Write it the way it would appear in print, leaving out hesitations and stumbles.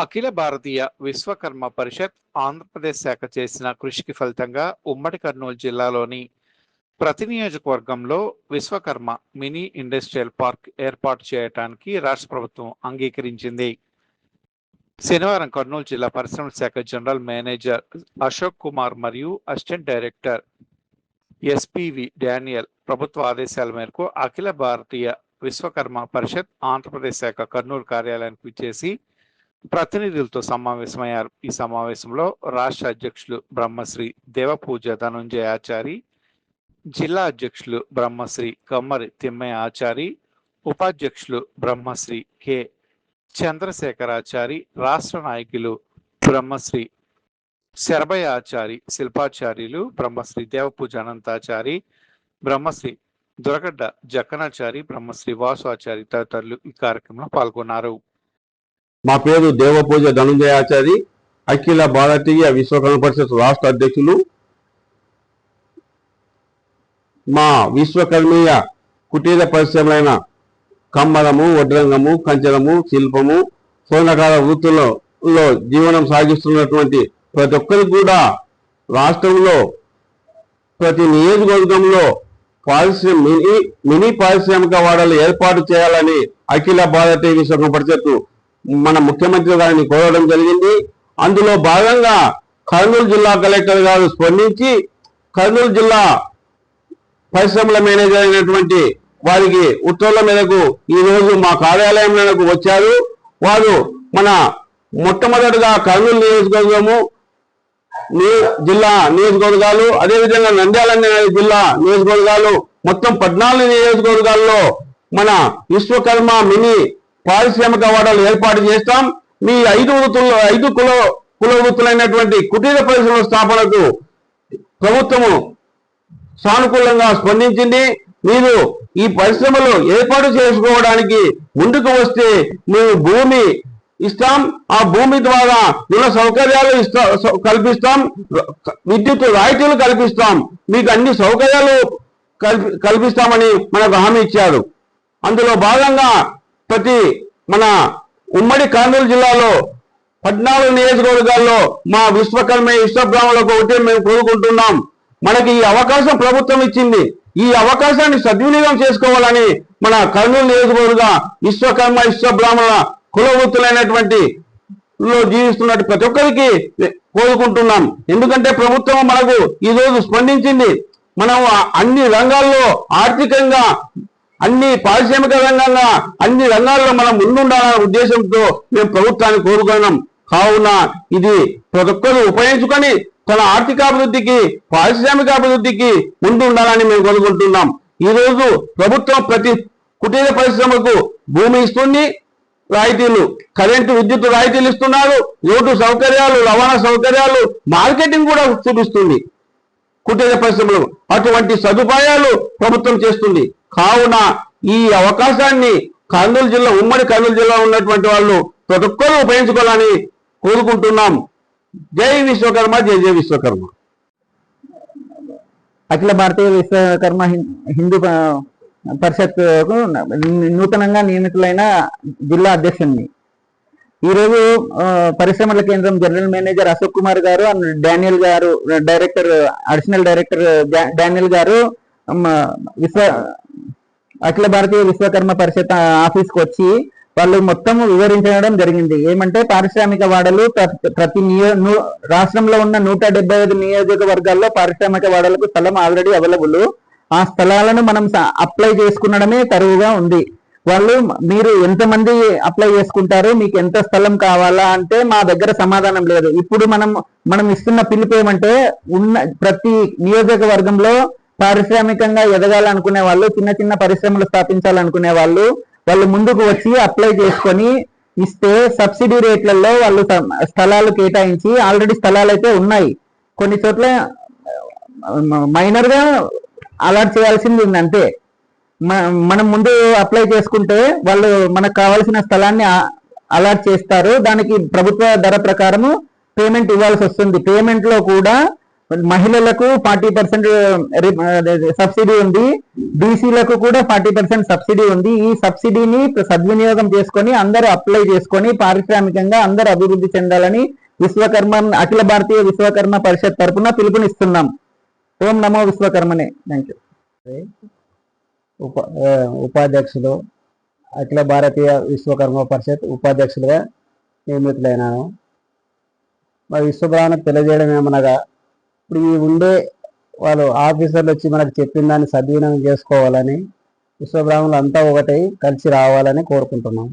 అఖిల భారతీయ విశ్వకర్మ పరిషత్ ఆంధ్రప్రదేశ్ శాఖ చేసిన కృషికి ఫలితంగా ఉమ్మడి కర్నూలు జిల్లాలోని ప్రతి నియోజకవర్గంలో విశ్వకర్మ మినీ ఇండస్ట్రియల్ పార్క్ ఏర్పాటు చేయడానికి రాష్ట్ర ప్రభుత్వం అంగీకరించింది. శనివారం కర్నూలు జిల్లా పరిశ్రమల శాఖ జనరల్ మేనేజర్ అశోక్ కుమార్ మరియు అసిస్టెంట్ డైరెక్టర్ ఎస్పివి డానియల్ ప్రభుత్వ ఆదేశాల మేరకు అఖిల భారతీయ విశ్వకర్మ పరిషత్ ఆంధ్రప్రదేశ్ శాఖ కర్నూలు కార్యాలయానికి విచ్చేసి ప్రతినిధులతో సమావేశమయ్యారు. ఈ సమావేశంలో రాష్ట్ర అధ్యక్షులు బ్రహ్మశ్రీ దేవపూజ ధనుంజయ ఆచారి, జిల్లా అధ్యక్షులు బ్రహ్మశ్రీ కమ్మరి తిమ్మయ్య ఆచారి, ఉపాధ్యక్షులు బ్రహ్మశ్రీ కె చంద్రశేఖరాచారి, రాష్ట్ర నాయకులు బ్రహ్మశ్రీ శరభయ్య ఆచారి, శిల్పాచార్యులు బ్రహ్మశ్రీ దేవపూజ అనంతాచారి, బ్రహ్మశ్రీ దొరగడ్డ జక్కనాచారి, బ్రహ్మశ్రీ వాసు ఆచారి తదితరులు ఈ కార్యక్రమంలో పాల్గొన్నారు. మా పేరు దేవపూజ ధనుంజయాచారి, అఖిల భారతీయ విశ్వకర్మ పరిషత్ రాష్ట్ర అధ్యక్షులు. మా విశ్వకర్మీయ కుటీర పరిశ్రమలైన కమ్మరము, వడ్రంగము, కంచరము, శిల్పము, స్వర్ణకార వృత్తుల్లో జీవనం సాగిస్తున్నటువంటి ప్రతి ఒక్కరికి కూడా రాష్ట్రంలో ప్రతి నియోజకవర్గంలో మినీ పారిశ్రామిక వాడలు ఏర్పాటు చేయాలని అఖిల భారతీయ విశ్వకర్మ పరిషత్ మన ముఖ్యమంత్రి గారిని కోరడం జరిగింది. అందులో భాగంగా కర్నూలు జిల్లా కలెక్టర్ గారు స్పందించి కర్నూలు జిల్లా పరిశ్రమల మేనేజర్ అయినటువంటి వారికి ఉత్తర్వుల మేరకు ఈ రోజు మా కార్యాలయంలోకి వచ్చారు. వారు మన మొట్టమొదటిగా కర్నూలు నియోజకవర్గము జిల్లా నియోజకవర్గాలు, అదేవిధంగా నంద్యాల జిల్లా నియోజకవర్గాలు, మొత్తం 14 నియోజకవర్గాల్లో మన విశ్వకర్మ మినీ పారిశ్రామిక వాడలు ఏర్పాటు చేస్తాం. మీ 5 కుల వృత్తులైనటువంటి కుటీర పరిశ్రమల స్థాపనకు ప్రభుత్వము సానుకూలంగా స్పందించింది. మీరు ఈ పరిశ్రమలు ఏర్పాటు చేసుకోవడానికి ముందుకు వస్తే మేము భూమి ఇస్తాం, ఆ భూమి ద్వారా రుణ సౌకర్యాలు కల్పిస్తాం, విద్యుత్ రాయితీలు కల్పిస్తాం, మీకు అన్ని సౌకర్యాలు కల్పిస్తామని మనకు హామీ ఇచ్చారు. అందులో భాగంగా మన ఉమ్మడి కర్నూలు జిల్లాలో 14 నియోజకవర్గాల్లో మా విశ్వకర్మ విశ్వబ్రాహ్మణులకు ఒకటే మేము కోరుకుంటున్నాం. మనకి ఈ అవకాశం ప్రభుత్వం ఇచ్చింది. ఈ అవకాశాన్ని సద్వినియోగం చేసుకోవాలని మన కర్నూలు నియోజకవర్గ విశ్వకర్మ విశ్వబ్రాహ్మణుల కుల వృత్తులైనటువంటి జీవిస్తున్నట్టు ప్రతి ఒక్కరికి కోరుకుంటున్నాం. ఎందుకంటే ప్రభుత్వం మనకు ఈ రోజు స్పందించింది. మనం అన్ని రంగాల్లో ఆర్థికంగా, అన్ని పారిశ్రామిక రంగంగా అన్ని రంగాల్లో మనం ముందుండాలనే ఉద్దేశంతో మేము ప్రభుత్వాన్ని కోరుకున్నాం. కావున ఇది ప్రతి ఒక్కరు ఉపయోగించుకొని తన ఆర్థికాభివృద్ధికి, పారిశ్రామికాభివృద్ధికి ముందు ఉండాలని మేము కోరుకుంటున్నాం. ఈ రోజు ప్రభుత్వం ప్రతి కుటీర పరిశ్రమకు భూమి ఇస్తుంది, రాయితీలు, కరెంటు విద్యుత్ రాయితీలు ఇస్తున్నారు, రోడ్డు సౌకర్యాలు, రవాణా సౌకర్యాలు, మార్కెటింగ్ కూడా చూపిస్తుంది కుటీర పరిశ్రమలు. అటువంటి సదుపాయాలు ప్రభుత్వం చేస్తుంది. కావున ఈ అవకాశాన్ని కర్నూలు జిల్లా, ఉమ్మడి కర్నూలు జిల్లా ఉన్నటువంటి వాళ్ళు ప్రతి ఒక్కరూ ఉపయోగించుకోవాలని కోరుకుంటున్నాం. జై విశ్వకర్మ, జై జై విశ్వకర్మ. అఖిల భారతీయ విశ్వకర్మ హిందూ పరిషత్ నూతనంగా నియమితులైన జిల్లా అధ్యక్షుడిని ఈరోజు పరిశ్రమల కేంద్రం జనరల్ మేనేజర్ అశోక్ కుమార్ గారు, డానియల్ గారు, అడిషనల్ డైరెక్టర్ డానియల్ గారు అఖిల భారతీయ విశ్వకర్మ పరిషత్ ఆఫీస్కి వచ్చి వాళ్ళు మొత్తం వివరించడం జరిగింది. ఏమంటే పారిశ్రామిక వాడలు ప్రతి రాష్ట్రంలో ఉన్న 175 నియోజకవర్గాల్లో పారిశ్రామిక వాడలకు స్థలం ఆల్రెడీ అవైలబుల్. ఆ స్థలాలను మనం అప్లై చేసుకునడమే తరువుగా ఉంది. వాళ్ళు మీరు ఎంతమంది అప్లై చేసుకుంటారు, మీకు ఎంత స్థలం కావాలా అంటే మా దగ్గర సమాధానం లేదు. ఇప్పుడు మనం ఇస్తున్న పిలుపు ఏమంటే ప్రతి నియోజకవర్గంలో పారిశ్రామికంగా ఎదగాలనుకునే వాళ్ళు, చిన్న చిన్న పరిశ్రమలు స్థాపించాలనుకునే వాళ్ళు ముందుకు వచ్చి అప్లై చేసుకొని ఇస్తే సబ్సిడీ రేట్లలో వాళ్ళు స్థలాలు కేటాయించి, ఆల్రెడీ స్థలాలు అయితే ఉన్నాయి, కొన్ని చోట్ల మైనర్ గా అలాట్ చేయాల్సింది ఉంది అంతే. మనం ముందు అప్లై చేసుకుంటే వాళ్ళు మనకు కావాల్సిన స్థలాన్ని అలాట్ చేస్తారు. దానికి ప్రభుత్వ ధర ప్రకారము పేమెంట్ ఇవ్వాల్సి వస్తుంది. పేమెంట్ లో కూడా మహిళలకు 40% సబ్సిడీ ఉంది, బీసీలకు కూడా 40% సబ్సిడీ ఉంది. ఈ సబ్సిడీని సద్వినియోగం చేసుకొని అందరూ అప్లై చేసుకొని పారిశ్రామికంగా అందరూ అభివృద్ధి చెందాలని విశ్వకర్మ అఖిల భారతీయ విశ్వకర్మ పరిషత్ తరపున పిలుపునిస్తున్నాం. ఓం నమో విశ్వకర్మనే. Thank you. ఉపాధ్యక్షులు అఖిల భారతీయ విశ్వకర్మ పరిషత్ ఉపాధ్యక్షులుగా నియమితులైనాను. మరి విశ్వబ్రాహ్మణకు తెలియజేయడం ఏమనగా, ఇప్పుడు ఈ ఉండే వాళ్ళు ఆఫీసర్లు వచ్చి మనకు చెప్పిన దాన్ని సద్వినియోగం చేసుకోవాలని, విశ్వబ్రాహ్మణులు అంతా ఒకటై కలిసి రావాలని కోరుకుంటున్నాం.